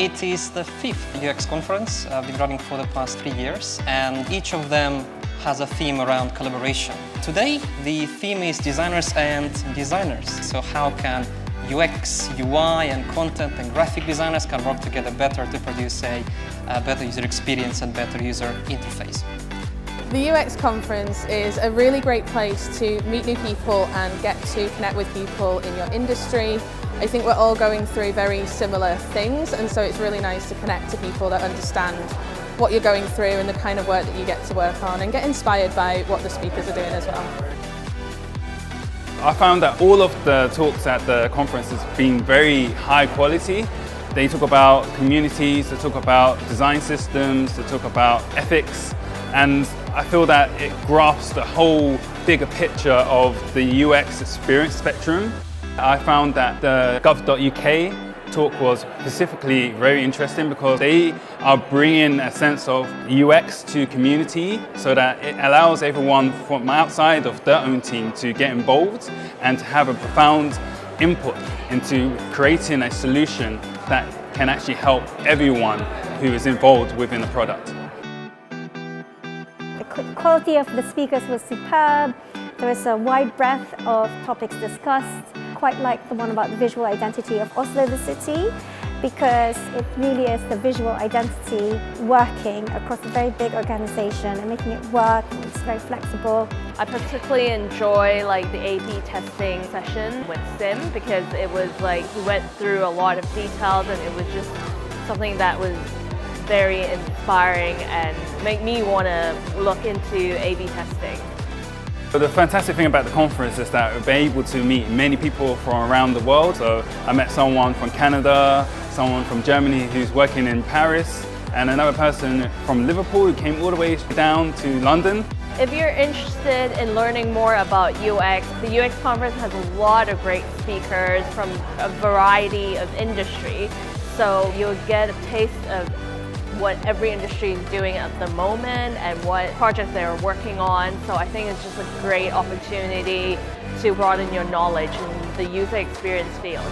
It is the 5th UX conference. I've been running for the past 3 years, and each of them has a theme around collaboration. Today, the theme is designers and designers. So how can UX, UI, and content and graphic designers can work together better to produce a better user experience and better user interface. The UX conference is a really great place to meet new people and get to connect with people in your industry. I think we're all going through very similar things, and so it's really nice to connect to people that understand what you're going through and the kind of work that you get to work on, and get inspired by what the speakers are doing as well. I found that all of the talks at the conference has been very high quality. They talk about communities, they talk about design systems, they talk about ethics, and I feel that it grasps the whole bigger picture of the UX experience spectrum. I found that the DuckDuckGo talk was specifically very interesting because they are bringing a sense of UX to community so that it allows everyone from outside of their own team to get involved and to have a profound input into creating a solution that can actually help everyone who is involved within the product. The quality of the speakers was superb. There was a wide breadth of topics discussed. Quite like the one about the visual identity of Oslo, the city, because it really is the visual identity working across a very big organization and making it work, and it's very flexible. I particularly enjoy the A/B testing session with Sim because it was he went through a lot of details, and it was just something that was very inspiring and made me want to look into A/B testing. But the fantastic thing about the conference is that we're able to meet many people from around the world. So I met someone from Canada, someone from Germany who's working in Paris, and another person from Liverpool who came all the way down to London. If you're interested in learning more about UX, the UX conference has a lot of great speakers from a variety of industry. So you'll get a taste of what every industry is doing at the moment and what projects they're working on. So I think it's just a great opportunity to broaden your knowledge in the user experience field.